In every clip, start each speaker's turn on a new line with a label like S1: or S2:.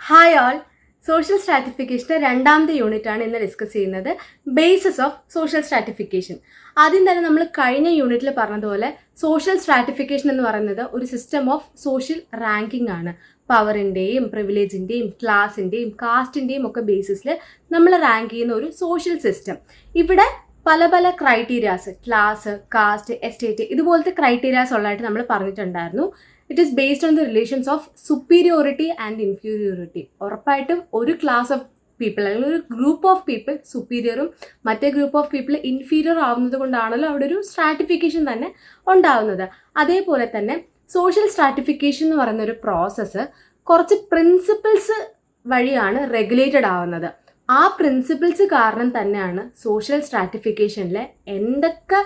S1: Hi all. Social സ്ട്രാറ്റിഫിക്കേഷൻ്റെ രണ്ടാമത്തെ യൂണിറ്റാണ് ഇന്ന് ഡിസ്കസ് ചെയ്യുന്നത്, ബേസിസ് ഓഫ് സോഷ്യൽ സ്ട്രാറ്റിഫിക്കേഷൻ. ആദ്യം തന്നെ നമ്മൾ കഴിഞ്ഞ യൂണിറ്റിൽ പറഞ്ഞതുപോലെ സോഷ്യൽ സ്ട്രാറ്റിഫിക്കേഷൻ എന്ന് പറയുന്നത് ഒരു സിസ്റ്റം ഓഫ് സോഷ്യൽ റാങ്കിങ് ആണ്. പവറിൻ്റെയും പ്രിവിലേജിൻ്റെയും ക്ലാസിൻ്റെയും കാസ്റ്റിൻ്റെയും ഒക്കെ ബേസിസിൽ നമ്മൾ റാങ്ക് ചെയ്യുന്ന ഒരു സോഷ്യൽ സിസ്റ്റം. ഇവിടെ പല പല ക്രൈറ്റീരിയാസ്, ക്ലാസ്, കാസ്റ്റ്, എസ്റ്റേറ്റ്, ഇതുപോലത്തെ ക്രൈറ്റീരിയാസ് ഉള്ളതായിട്ട് നമ്മൾ പറഞ്ഞിട്ടുണ്ടായിരുന്നു. It is based on the relations of superiority and inferiority. ഉറപ്പായിട്ടും ഒരു ക്ലാസ് ഓഫ് പീപ്പിൾ അല്ലെങ്കിൽ ഒരു ഗ്രൂപ്പ് ഓഫ് പീപ്പിൾ സുപ്പീരിയറും മറ്റേ ഗ്രൂപ്പ് ഓഫ് പീപ്പിൾ ഇൻഫീരിയർ ആവുന്നത് കൊണ്ടാണല്ലോ അവിടെ ഒരു സ്ട്രാറ്റിഫിക്കേഷൻ തന്നെ ഉണ്ടാവുന്നത്. അതേപോലെ തന്നെ സോഷ്യൽ സ്ട്രാറ്റിഫിക്കേഷൻ എന്ന് പറയുന്ന ഒരു പ്രോസസ്സ് കുറച്ച് പ്രിൻസിപ്പിൾസ് വഴിയാണ് റെഗുലേറ്റഡ് ആവുന്നത്. ആ പ്രിൻസിപ്പിൾസ് കാരണം തന്നെയാണ് സോഷ്യൽ സ്ട്രാറ്റിഫിക്കേഷനിൽ എന്തൊക്കെ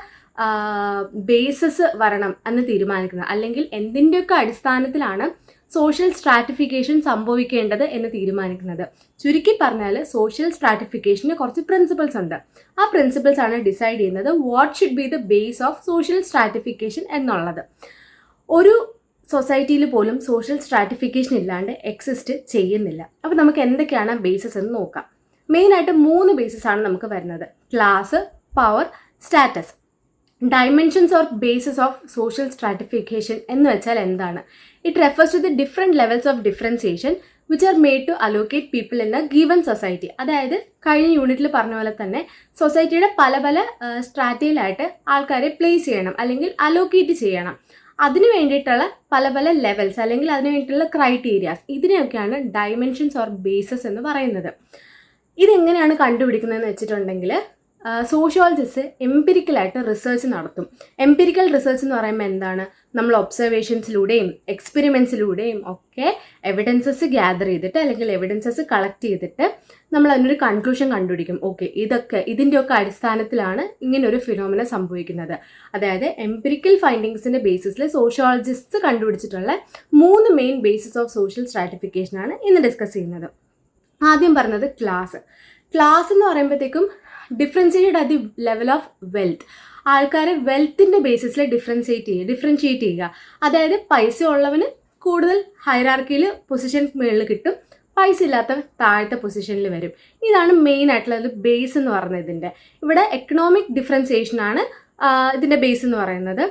S1: ബേസസ് വരണം എന്ന് തീരുമാനിക്കുന്നത്, അല്ലെങ്കിൽ എന്തിൻ്റെയൊക്കെ അടിസ്ഥാനത്തിലാണ് സോഷ്യൽ സ്ട്രാറ്റിഫിക്കേഷൻ സംഭവിക്കേണ്ടത് എന്ന് തീരുമാനിക്കുന്നത്. ചുരുക്കി പറഞ്ഞാൽ സോഷ്യൽ സ്ട്രാറ്റിഫിക്കേഷന് കുറച്ച് പ്രിൻസിപ്പിൾസ് ഉണ്ട്. ആ പ്രിൻസിപ്പിൾസ് ആണ് ഡിസൈഡ് ചെയ്യുന്നത് what should be the base of social stratification എന്നുള്ളത്. ഒരു സൊസൈറ്റിയിൽ പോലും സോഷ്യൽ സ്ട്രാറ്റിഫിക്കേഷൻ ഇല്ലാണ്ട് എക്സിസ്റ്റ് ചെയ്യുന്നില്ല. അപ്പോൾ നമുക്ക് എന്തൊക്കെയാണ് ബേസസ് എന്ന് നോക്കാം. മെയിനായിട്ട് 3 ബേസസ് ആണ് നമുക്ക് വരുന്നത്: class, power, status. Dimensions or bases of social stratification എന്ന് വെച്ചാൽ എന്താണ്? It refers to the different levels of differentiation which are made to allocate people in a given society. അതായത് കഴിഞ്ഞ യൂണിറ്റിൽ പറഞ്ഞ പോലെ തന്നെ സൊസൈറ്റിയുടെ പല പല സ്ട്രാറ്റയിലായിട്ട് ആൾക്കാരെ പ്ലേസ് ചെയ്യണം അല്ലെങ്കിൽ അലോക്കേറ്റ് ചെയ്യണം. അതിന് വേണ്ടിയിട്ടുള്ള പല പല ലെവൽസ് അല്ലെങ്കിൽ അതിന് വേണ്ടിയിട്ടുള്ള ക്രൈറ്റീരിയാസ്, ഇതിനെയൊക്കെയാണ് ഡൈമെൻഷൻസ് ഓർ ബേസസ് എന്ന് പറയുന്നത്. ഇതെങ്ങനെയാണ് കണ്ടുപിടിക്കുന്നതെന്ന് വെച്ചിട്ടുണ്ടെങ്കിൽ സോഷ്യോളജിസ്റ്റ് എംപിരിക്കലായിട്ട് റിസർച്ച് നടത്തും. എംപിരിക്കൽ റിസർച്ച് എന്ന് പറയുമ്പോൾ എന്താണ്? നമ്മൾ ഒബ്സർവേഷൻസിലൂടെയും എക്സ്പെരിമെൻസിലൂടെയും ഒക്കെ എവിഡൻസസ് ഗ്യാദർ ചെയ്തിട്ട് അല്ലെങ്കിൽ എവിഡൻസസ് കളക്ട് ചെയ്തിട്ട് നമ്മൾ അതിനൊരു കൺക്ലൂഷൻ കണ്ടുപിടിക്കും. ഓക്കെ, ഇതിൻ്റെയൊക്കെ അടിസ്ഥാനത്തിലാണ് ഇങ്ങനൊരു ഫിനോമിന സംഭവിക്കുന്നത്. അതായത് എംപിരിക്കൽ ഫൈൻഡിങ്സിൻ്റെ ബേസിസിൽ സോഷ്യോളജിസ്റ്റ് കണ്ടുപിടിച്ചിട്ടുള്ള 3 മെയിൻ ബേസിസ് ഓഫ് സോഷ്യൽ സ്ട്രാറ്റിഫിക്കേഷനാണ് ഇന്ന് ഡിസ്കസ് ചെയ്യുന്നത്. ആദ്യം പറഞ്ഞത് ക്ലാസ്. ക്ലാസ് എന്ന് പറയുമ്പോഴത്തേക്കും differentiate at the level of wealth. ആൾക്കാരെ വെൽത്തിൻ്റെ ബേസിസിൽ ഡിഫറൻഷിയേറ്റ് ചെയ്യുക. അതായത് പൈസ ഉള്ളവന് കൂടുതൽ ഹൈറാർക്കിയിൽ പൊസിഷൻ മുകളിൽ കിട്ടും, പൈസ ഇല്ലാത്തവൻ താഴത്തെ പൊസിഷനിൽ വരും. ഇതാണ് മെയിൻ ആയിട്ടുള്ള ബേസ് എന്ന് പറയുന്നത്. ഇവിടെ എക്കണോമിക് ഡിഫറൻസിയേഷനാണ് ഇതിൻ്റെ ബേസ് എന്ന് പറയുന്നത്.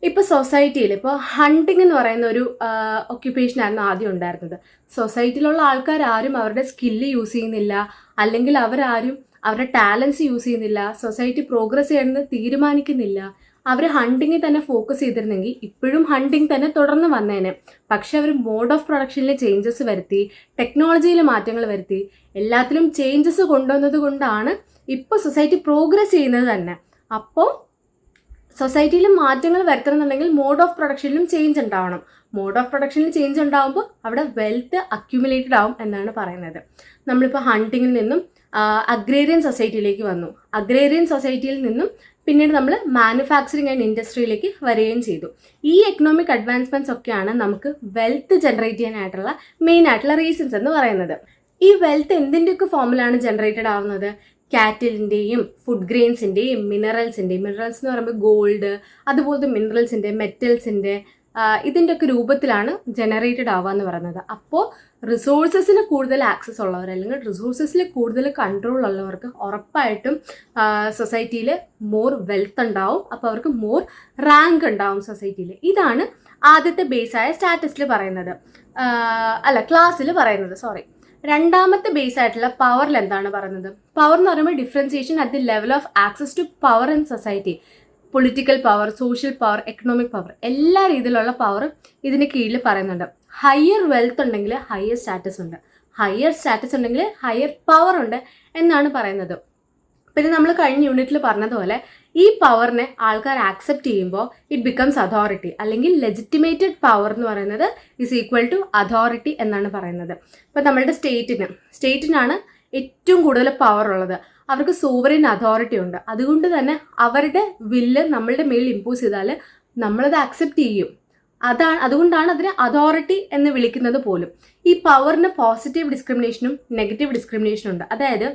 S1: ഇപ്പോൾ സൊസൈറ്റിയിൽ ഇപ്പോൾ ഹണ്ടിങ് എന്ന് പറയുന്ന ഒരു ഒക്യുപ്പേഷനായിരുന്നു ആദ്യം ഉണ്ടായിരുന്നത്. സൊസൈറ്റിയിലുള്ള ആൾക്കാർ ആരും അവരുടെ സ്കില്ല് യൂസ് ചെയ്യുന്നില്ല, അല്ലെങ്കിൽ അവരാരും അവരുടെ ടാലൻസ് യൂസ് ചെയ്യുന്നില്ല, സൊസൈറ്റി പ്രോഗ്രസ് ചെയ്യണമെന്ന് തീരുമാനിക്കുന്നില്ല. അവർ ഹണ്ടിങ്ങിൽ തന്നെ ഫോക്കസ് ചെയ്തിരുന്നെങ്കിൽ ഇപ്പോഴും ഹണ്ടിങ് തന്നെ തുടർന്ന് വന്നേനെ. പക്ഷെ അവർ മോഡ് ഓഫ് പ്രൊഡക്ഷനിൽ ചേഞ്ചസ് വരുത്തി, ടെക്നോളജിയിൽ മാറ്റങ്ങൾ വരുത്തി, എല്ലാത്തിലും ചേഞ്ചസ് കൊണ്ടുവന്നത് കൊണ്ടാണ് ഇപ്പോൾ സൊസൈറ്റി പ്രോഗ്രസ് ചെയ്യുന്നത് തന്നെ. അപ്പോൾ സൊസൈറ്റിയിൽ മാറ്റങ്ങൾ വരുത്തണമെന്നുണ്ടെങ്കിൽ മോഡ് ഓഫ് പ്രൊഡക്ഷനിലും ചേഞ്ച് ഉണ്ടാവണം. മോഡ് ഓഫ് പ്രൊഡക്ഷനിൽ ചേഞ്ച് ഉണ്ടാകുമ്പോൾ അവിടെ വെൽത്ത് അക്യുമുലേറ്റഡ് ആവും എന്നാണ് പറയുന്നത്. നമ്മളിപ്പോൾ ഹണ്ടിങ്ങിൽ നിന്നും അഗ്രേറിയൻ സൊസൈറ്റിയിലേക്ക് വന്നു. അഗ്രേറിയൻ സൊസൈറ്റിയിൽ നിന്നും പിന്നീട് നമ്മൾ മാനുഫാക്ചറിങ് ആൻഡ് ഇൻഡസ്ട്രിയിലേക്ക് വരികയും ചെയ്തു. ഈ എക്കണോമിക് അഡ്വാൻസ്മെൻറ്റ്സ് ഒക്കെയാണ് നമുക്ക് വെൽത്ത് ജനറേറ്റ് ചെയ്യാനായിട്ടുള്ള മെയിൻ ആയിട്ടുള്ള റീസൺസ് എന്ന് പറയുന്നത്. ഈ വെൽത്ത് എന്തിൻ്റെയൊക്കെ ഫോമിലാണ് ജനറേറ്റഡ് ആവുന്നത്? കാറ്റിലിൻ്റെയും ഫുഡ് ഗ്രെയിൻസിൻ്റെയും മിനറൽസിൻ്റെയും, മിനറൽസ് എന്ന് പറയുമ്പോൾ ഗോൾഡ്, അതുപോലത്തെ മിനറൽസിൻ്റെ, മെറ്റൽസിൻ്റെ, ഇതിൻ്റെയൊക്കെ രൂപത്തിലാണ് ജനറേറ്റഡ് ആവുക എന്ന് പറയുന്നത്. അപ്പോൾ റിസോഴ്സസിന് കൂടുതൽ ആക്സസ് ഉള്ളവർ അല്ലെങ്കിൽ റിസോഴ്സസിൽ കൂടുതൽ കൺട്രോൾ ഉള്ളവർക്ക് ഉറപ്പായിട്ടും സൊസൈറ്റിയിൽ മോർ വെൽത്ത് ഉണ്ടാവും. അപ്പോൾ അവർക്ക് മോർ റാങ്ക് ഉണ്ടാവും സൊസൈറ്റിയിൽ. ഇതാണ് ആദ്യത്തെ ബേസായ സ്റ്റാറ്റസിൽ പറയുന്നത്, ക്ലാസ്സിൽ പറയുന്നത്. രണ്ടാമത്തെ ബേസ് ആയിട്ടുള്ള പവറിൽ എന്താണ് പറയുന്നത്? പവർ എന്ന് പറയുമ്പോൾ differentiation at the level of access to power in society. Political power, social power, economic power, എല്ലാ രീതിയിലുള്ള പവറും ഇതിന് കീഴിൽ പറയുന്നുണ്ട്. ഹയർ വെൽത്ത് ഉണ്ടെങ്കിൽ ഹയർ സ്റ്റാറ്റസ് ഉണ്ട്, ഹയർ സ്റ്റാറ്റസ് ഉണ്ടെങ്കിൽ ഹയർ പവർ ഉണ്ട് എന്നാണ് പറയുന്നത്. പിന്നെ നമ്മൾ കഴിഞ്ഞ യൂണിറ്റിൽ പറഞ്ഞതുപോലെ ഈ പവറിനെ ആൾക്കാർ ആക്സെപ്റ്റ് ചെയ്യുമ്പോൾ ഇറ്റ് ബിക്കംസ് അതോറിറ്റി, അല്ലെങ്കിൽ ലെജിറ്റിമേറ്റഡ് പവർ എന്ന് പറയുന്നത് ഈസ് ഈക്വൽ ടു അതോറിറ്റി എന്നാണ് പറയുന്നത്. ഇപ്പം നമ്മളുടെ സ്റ്റേറ്റിനാണ് ഏറ്റവും കൂടുതൽ പവർ ഉള്ളത്. അവർക്ക് സോവറിൻ അതോറിറ്റി ഉണ്ട്. അതുകൊണ്ട് തന്നെ അവരുടെ വില്ല് നമ്മളുടെ മേലിൽ ഇമ്പോസ് ചെയ്താൽ നമ്മളത് അക്സെപ്റ്റ് ചെയ്യും. അതുകൊണ്ടാണ് അതിനെ അതോറിറ്റി എന്ന് വിളിക്കുന്നത് പോലും. ഈ പവറിന് പോസിറ്റീവ് ഡിസ്ക്രിമിനേഷനും നെഗറ്റീവ് ഡിസ്ക്രിമിനേഷനും ഉണ്ട്. അതായത്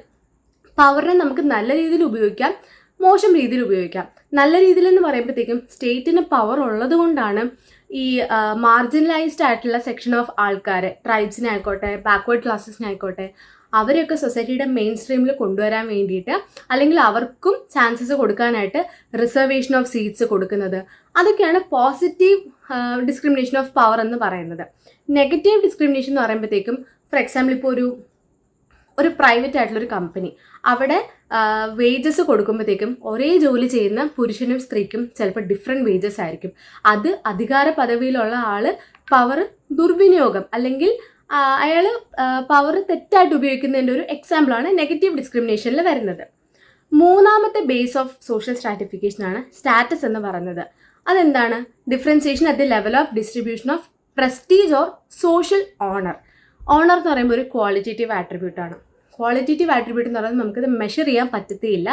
S1: പവറിനെ നമുക്ക് നല്ല രീതിയിൽ ഉപയോഗിക്കാം, മോശം രീതിയിൽ ഉപയോഗിക്കാം. നല്ല രീതിയിൽ എന്ന് പറയുമ്പോഴത്തേക്കും സ്റ്റേറ്റിന് പവർ ഉള്ളത് കൊണ്ടാണ് ഈ മാർജിനലൈസ്ഡ് ആയിട്ടുള്ള സെക്ഷൻ ഓഫ് ആൾക്കാർ, ട്രൈബ്സിനായിക്കോട്ടെ ബാക്ക്വേർഡ് ക്ലാസ്സസിനായിക്കോട്ടെ, അവരെയൊക്കെ സൊസൈറ്റിയുടെ മെയിൻ സ്ട്രീമിൽ കൊണ്ടുവരാൻ വേണ്ടിയിട്ട്, അല്ലെങ്കിൽ അവർക്കും ചാൻസസ് കൊടുക്കാനായിട്ട് റിസർവേഷൻ ഓഫ് സീറ്റ്സ് കൊടുക്കുന്നത്, അതൊക്കെയാണ് പോസിറ്റീവ് ഡിസ്ക്രിമിനേഷൻ ഓഫ് പവർ എന്ന് പറയുന്നത്. നെഗറ്റീവ് ഡിസ്ക്രിമിനേഷൻ എന്ന് പറയുമ്പോഴത്തേക്കും, ഫോർ എക്സാമ്പിൾ ഇപ്പോൾ ഒരു പ്രൈവറ്റ് ആയിട്ടുള്ളൊരു കമ്പനി, അവിടെ വേജസ് കൊടുക്കുമ്പോഴത്തേക്കും ഒരേ ജോലി ചെയ്യുന്ന പുരുഷനും സ്ത്രീക്കും ചിലപ്പോൾ ഡിഫറെൻറ്റ് വേജസ് ആയിരിക്കും. അത് അധികാര പദവിയിലുള്ള ആൾ പവർ ദുർവിനിയോഗം, അല്ലെങ്കിൽ അയാൾ പവർ തെറ്റായിട്ട് ഉപയോഗിക്കുന്നതിൻ്റെ ഒരു എക്സാമ്പിളാണ് നെഗറ്റീവ് ഡിസ്ക്രിമിനേഷനിൽ വരുന്നത്. മൂന്നാമത്തെ ബേസ് ഓഫ് സോഷ്യൽ സ്ട്രാറ്റിഫിക്കേഷനാണ് സ്റ്റാറ്റസ് എന്ന് പറയുന്നത്. അതെന്താണ്? Differentiation at the level of distribution of prestige or social honour. Honour എന്ന് പറയുമ്പോൾ ഒരു ക്വാളിറ്റേറ്റീവ് ആട്രിബ്യൂട്ടാണ്. ക്വാളിറ്റേറ്റീവ് ആട്രിബ്യൂട്ട് എന്ന് പറയുന്നത് നമുക്കിത് മെഷർ ചെയ്യാൻ പറ്റത്തേയില്ല,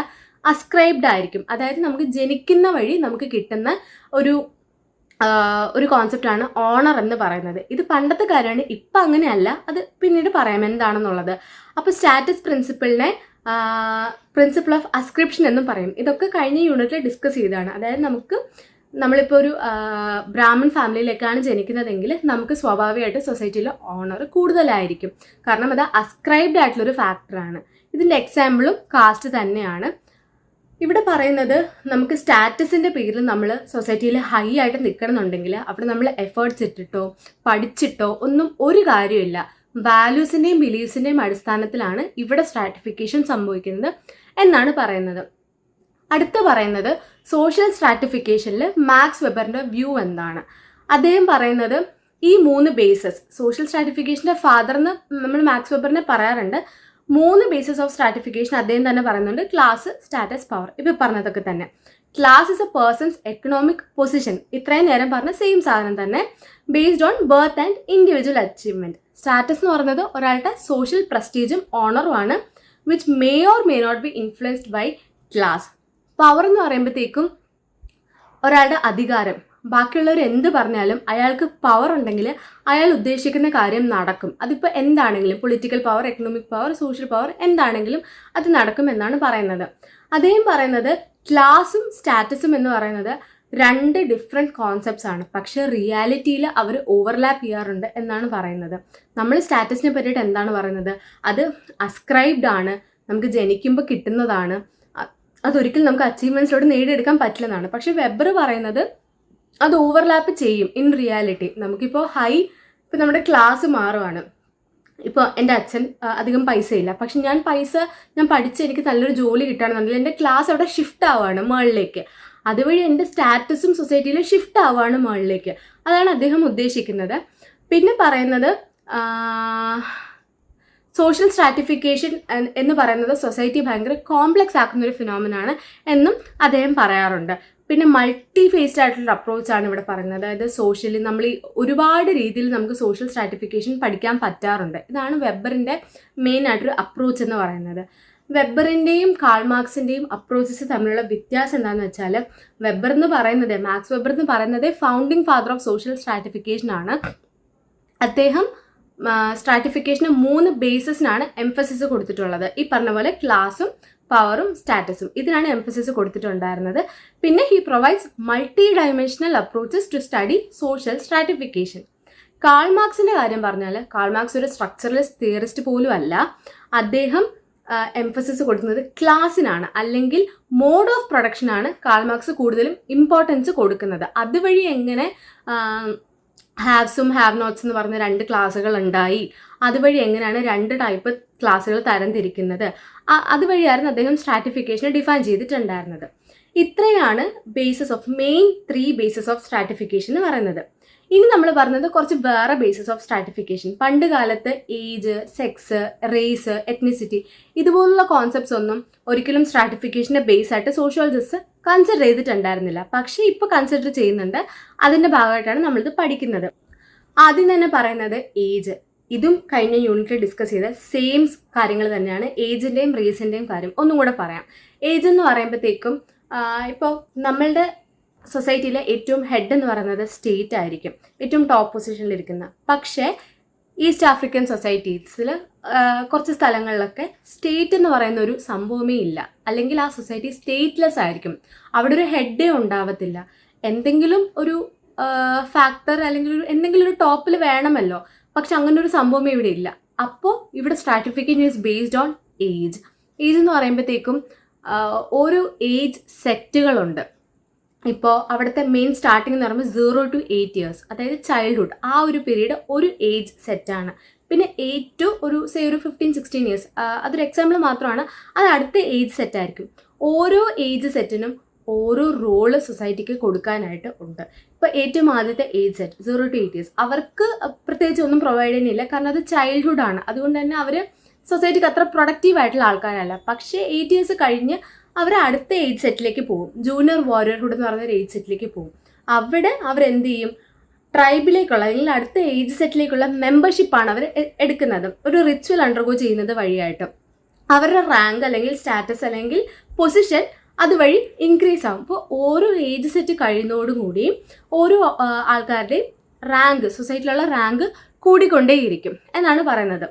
S1: അസ്ക്രൈബ്ഡ് ആയിരിക്കും. അതായത് നമുക്ക് ജനിക്കുന്ന വഴി നമുക്ക് കിട്ടുന്ന ഒരു കോൺസെപ്റ്റാണ് ഓണർ എന്ന് പറയുന്നത്. ഇത് പണ്ടത്തെ കാര്യമാണ്, ഇപ്പം അങ്ങനെയല്ല, അത് പിന്നീട് പറയാം എന്താണെന്നുള്ളത്. അപ്പോൾ സ്റ്റാറ്റസ് പ്രിൻസിപ്പിളിനെ പ്രിൻസിപ്പിൾ ഓഫ് അസ്ക്രിപ്ഷൻ എന്നും പറയും. ഇതൊക്കെ കഴിഞ്ഞ യൂണിറ്റിൽ ഡിസ്കസ് ചെയ്തതാണ്. അതായത് നമ്മളിപ്പോൾ ഒരു ബ്രാഹ്മൺ ഫാമിലിയിലേക്കാണ് ജനിക്കുന്നതെങ്കിൽ നമുക്ക് സ്വാഭാവികമായിട്ട് സൊസൈറ്റിയിൽ ഓണർ കൂടുതലായിരിക്കും, കാരണം അത് അസ്ക്രൈബ്ഡ് ആയിട്ടുള്ളൊരു ഫാക്ടറാണ്. ഇതിൻ്റെ എക്സാമ്പിളും കാസ്റ്റ് തന്നെയാണ്. ഇവിടെ പറയുന്നത് നമുക്ക് സ്റ്റാറ്റസിൻ്റെ പേരിൽ നമ്മൾ സൊസൈറ്റിയിൽ ഹൈ ആയിട്ട് നിൽക്കണമെന്നുണ്ടെങ്കിൽ അവിടെ നമ്മൾ എഫേർട്സ് ഇട്ടിട്ടോ പഠിച്ചിട്ടോ ഒന്നും ഒരു കാര്യമില്ല. വാല്യൂസിൻ്റെയും ബിലീഫ്സിൻ്റെയും അടിസ്ഥാനത്തിലാണ് ഇവിടെ സ്ട്രാറ്റിഫിക്കേഷൻ സംഭവിക്കുന്നത് എന്നാണ് പറയുന്നത്. അടുത്ത് പറയുന്നത് സോഷ്യൽ സ്ട്രാറ്റിഫിക്കേഷനിൽ മാക്സ് വെബറിൻ്റെ വ്യൂ എന്താണ്. അദ്ദേഹം പറയുന്നത് ഈ 3 ബേസസ്, സോഷ്യൽ സ്ട്രാറ്റിഫിക്കേഷൻ്റെ ഫാദർ എന്ന് നമ്മൾ മാക്സ് വെബറിനെ പറയാറുണ്ട്. 3 ബേസസ് ഓഫ് സ്ട്രാറ്റിഫിക്കേഷൻ അദ്ദേഹം തന്നെ പറയുന്നുണ്ട്. Class, status, power. ഇപ്പോൾ പറഞ്ഞതൊക്കെ തന്നെ. Class is a person's economic position, ഇത്രയും നേരം പറഞ്ഞ സെയിം സാധനം തന്നെ, based on birth and individual achievement. Status എന്ന് പറയുന്നത് ഒരാളുടെ സോഷ്യൽ പ്രസ്റ്റീജും ഓണറുമാണ്, which may or may not be influenced by class. Power എന്ന് പറയുമ്പോഴത്തേക്കും ഒരാളുടെ അധികാരം, ബാക്കിയുള്ളവർ എന്ത് പറഞ്ഞാലും അയാൾക്ക് പവർ ഉണ്ടെങ്കിൽ അയാൾ ഉദ്ദേശിക്കുന്ന കാര്യം നടക്കും. അതിപ്പോൾ എന്താണെങ്കിലും, political power, economic power, social power, എന്താണെങ്കിലും അത് നടക്കും എന്നാണ് പറയുന്നത്. അദ്ദേഹം പറയുന്നത് ക്ലാസും സ്റ്റാറ്റസും എന്ന് പറയുന്നത് 2 ഡിഫറെൻറ്റ് കോൺസെപ്റ്റ്സ് ആണ്, പക്ഷേ റിയാലിറ്റിയിൽ അവർ ഓവർലാപ്പ് ചെയ്യാറുണ്ട് എന്നാണ് പറയുന്നത്. നമ്മൾ സ്റ്റാറ്റസിനെ പറ്റിയിട്ട് എന്താണ് പറയുന്നത്? അത് അസ്ക്രൈബ്ഡ് ആണ്, നമുക്ക് ജനിക്കുമ്പോൾ കിട്ടുന്നതാണ്, അതൊരിക്കലും നമുക്ക് അച്ചീവ്മെൻറ്റ്സിലോട്ട് നേടിയെടുക്കാൻ പറ്റില്ലെന്നാണ്. പക്ഷേ വെബർ പറയുന്നത് അത് ഓവർലാപ്പ് ചെയ്യും ഇൻ റിയാലിറ്റി. നമുക്കിപ്പോൾ ഇപ്പോൾ നമ്മുടെ ക്ലാസ് മാറുവാണ്. ഇപ്പോൾ എൻ്റെ അച്ഛൻ അധികം പൈസയില്ല, പക്ഷെ ഞാൻ പഠിച്ച് എനിക്ക് നല്ലൊരു ജോലി കിട്ടുകയാണെന്നുണ്ടെങ്കിൽ എൻ്റെ ക്ലാസ് അവിടെ ഷിഫ്റ്റ് ആവുകയാണ് മുകളിലേക്ക്. അതുവഴി എൻ്റെ സ്റ്റാറ്റസും സൊസൈറ്റിയിൽ ഷിഫ്റ്റ് ആവുകയാണ് മുകളിലേക്ക്. അതാണ് അദ്ദേഹം ഉദ്ദേശിക്കുന്നത്. പിന്നെ പറയുന്നത് സോഷ്യൽ സ്ട്രാറ്റിഫിക്കേഷൻ എന്ന് പറയുന്നത് സൊസൈറ്റി ഭയങ്കര കോംപ്ലക്സ് ആക്കുന്നൊരു ഫിനോമിനാണ് എന്നും അദ്ദേഹം പറയാറുണ്ട്. പിന്നെ മൾട്ടി ഫേസ്ഡ് ആയിട്ടുള്ള അപ്രോച്ചാണ് ഇവിടെ പറയുന്നത്. അതായത് സോഷ്യലി നമ്മൾ ഈ ഒരുപാട് രീതിയിൽ നമുക്ക് സോഷ്യൽ സ്ട്രാറ്റിഫിക്കേഷൻ പഠിക്കാൻ പറ്റാറുണ്ട്. ഇതാണ് വെബറിൻ്റെ മെയിൻ ആയിട്ടൊരു അപ്രോച്ച് എന്ന് പറയുന്നത്. വെബറിൻ്റെയും കാൾ മാർക്സിൻ്റെയും അപ്രോച്ചസ് തമ്മിലുള്ള വ്യത്യാസം എന്താണെന്ന് വെച്ചാൽ, വെബർ എന്ന് പറയുന്നത്, മാക്സ് വെബർ എന്ന് പറയുന്നത് founding father of social stratification ആണ്. അദ്ദേഹം സ്ട്രാറ്റിഫിക്കേഷന് 3 ബേസിസിനാണ് എംഫസിസ് കൊടുത്തിട്ടുള്ളത്. ഈ പറഞ്ഞ പോലെ ക്ലാസും പവറും സ്റ്റാറ്റസും, ഇതിനാണ് എംഫസിസ് കൊടുത്തിട്ടുണ്ടായിരുന്നത്. പിന്നെ he provides multi dimensional approaches to study social stratification. Karl മാർക്സിൻ്റെ കാര്യം പറഞ്ഞാൽ, കാൾ മാർക്സ് ഒരു സ്ട്രക്ചറലിസ്റ്റ് തിയറിസ്റ്റ് പോലും അല്ല. അദ്ദേഹം എംഫസിസ് കൊടുക്കുന്നത് ക്ലാസ്സിനാണ്, അല്ലെങ്കിൽ മോഡ് ഓഫ് പ്രൊഡക്ഷനാണ് കാൾ മാർക്സ് കൂടുതലും ഇമ്പോർട്ടൻസ് കൊടുക്കുന്നത്. അതുവഴി എങ്ങനെ ഹാവ്സും ഹാവ് നോട്ട്സ് എന്ന് പറഞ്ഞ 2 ക്ലാസ്സുകൾ ഉണ്ടായി, അതുവഴി എങ്ങനെയാണ് 2 ടൈപ്പ് ക്ലാസ്സുകൾ തരംതിരിക്കുന്നത്, അതുവഴിയായിരുന്നു അദ്ദേഹം സ്ട്രാറ്റിഫിക്കേഷനെ ഡിഫൈൻ ചെയ്തിട്ടുണ്ടായിരുന്നത്. ഇത്രയാണ് മെയിൻ 3 ബേസസ് ഓഫ് സ്ട്രാറ്റിഫിക്കേഷൻ എന്ന് പറയുന്നത്. ഇനി നമ്മൾ പറഞ്ഞത് കുറച്ച് വേറെ ബേസസ് ഓഫ് സ്ട്രാറ്റിഫിക്കേഷൻ. പണ്ട് കാലത്ത് ഏജ്, സെക്സ്, റേസ്, എത്നിസിറ്റി ഇതുപോലുള്ള കോൺസെപ്റ്റ്സ് ഒന്നും ഒരിക്കലും സ്ട്രാറ്റിഫിക്കേഷൻ്റെ ബേസ് ആയിട്ട് സോഷ്യോളജിസ്റ്റ് കൺസിഡർ ചെയ്തിട്ടുണ്ടായിരുന്നില്ല. പക്ഷേ ഇപ്പോൾ കൺസിഡർ ചെയ്യുന്നുണ്ട്. അതിൻ്റെ ഭാഗമായിട്ടാണ് നമ്മളിത് പഠിക്കുന്നത്. ആദ്യം തന്നെ പറയുന്നത് ഏജ്. ഇതും കഴിഞ്ഞ യൂണിറ്റിൽ ഡിസ്കസ് ചെയ്ത സെയിം കാര്യങ്ങൾ തന്നെയാണ്. ഏജിൻ്റെയും റേസിൻ്റെയും കാര്യം ഒന്നും കൂടെ പറയാം. ഏജ് എന്ന് പറയുമ്പോഴത്തേക്കും ഇപ്പോൾ നമ്മളുടെ സൊസൈറ്റിയിലെ ഏറ്റവും ഹെഡ് എന്ന് പറയുന്നത് സ്റ്റേറ്റ് ആയിരിക്കും, ഏറ്റവും ടോപ്പ് പൊസിഷനിലിരിക്കുന്ന. പക്ഷേ ഈസ്റ്റ് ആഫ്രിക്കൻ സൊസൈറ്റീസിൽ കുറച്ച് സ്ഥലങ്ങളിലൊക്കെ സ്റ്റേറ്റ് എന്ന് പറയുന്ന ഒരു സംഭവമേ ഇല്ല, അല്ലെങ്കിൽ ആ സൊസൈറ്റി സ്റ്റേറ്റ്ലെസ് ആയിരിക്കും. അവിടെ ഒരു ഹെഡേ ഉണ്ടാവത്തില്ല. എന്തെങ്കിലും ഒരു ഫാക്ടർ അല്ലെങ്കിൽ എന്തെങ്കിലും ഒരു ടോപ്പിൽ വേണമല്ലോ. പക്ഷെ അങ്ങനെ ഒരു സംഭവം ഇവിടെ ഇല്ല. അപ്പോൾ ഇവിടെ stratification is based on age. Age എന്ന് പറയുമ്പോഴത്തേക്കും ഓരോ ഏജ് സെറ്റുകളുണ്ട്. ഇപ്പോൾ അവിടുത്തെ മെയിൻ സ്റ്റാർട്ടിംഗ് എന്ന് പറയുമ്പോൾ 0 to 8 years, അതായത് ചൈൽഡ്ഹുഡ്, ആ ഒരു പീരീഡ് ഒരു ഏജ് സെറ്റാണ്. പിന്നെ 8 to ഒരു 15-16 years, അതൊരു എക്സാമ്പിൾ മാത്രമാണ്. അത് അടുത്ത ഏജ് സെറ്റായിരിക്കും. ഓരോ ഏജ് സെറ്റിനും ഓരോ റോള് സൊസൈറ്റിക്ക് കൊടുക്കാനായിട്ട് ഉണ്ട്. ഇപ്പോൾ ഏറ്റവും ആദ്യത്തെ ഏജ് സെറ്റ് 0 to 8 years, അവർക്ക് പ്രത്യേകിച്ച് ഒന്നും പ്രൊവൈഡ് ചെയ്യുന്നില്ല, കാരണം അത് ചൈൽഡ്ഹുഡാണ്. അതുകൊണ്ട് തന്നെ അവർ സൊസൈറ്റിക്ക് അത്ര പ്രൊഡക്റ്റീവ് ആയിട്ടുള്ള ആൾക്കാരല്ല. പക്ഷേ 8 years കഴിഞ്ഞ് അവർ അടുത്ത ഏജ് സെറ്റിലേക്ക് പോകും. ജൂനിയർ വാരിയർഹുഡ് എന്ന് പറയുന്ന ഒരു ഏജ് സെറ്റിലേക്ക് പോകും. അവിടെ അവരെന്ത് ചെയ്യും? ട്രൈബിലേക്കുള്ള അല്ലെങ്കിൽ അടുത്ത ഏജ് സെറ്റിലേക്കുള്ള മെമ്പർഷിപ്പാണ് അവർ എടുക്കുന്നത്, ഒരു റിച്വൽ അണ്ടർഗോ ചെയ്യുന്നത് വഴിയായിട്ട്. അവരുടെ റാങ്ക് അല്ലെങ്കിൽ സ്റ്റാറ്റസ് അല്ലെങ്കിൽ പൊസിഷൻ അതുവഴി ഇൻക്രീസ് ആകും. അപ്പോൾ ഓരോ ഏജ് സെറ്റ് കഴിയുന്നതോടുകൂടിയും ഓരോ ആൾക്കാരുടെയും റാങ്ക്, സൊസൈറ്റിയിലുള്ള റാങ്ക് കൂടിക്കൊണ്ടേയിരിക്കും എന്നാണ് പറയുന്നത്.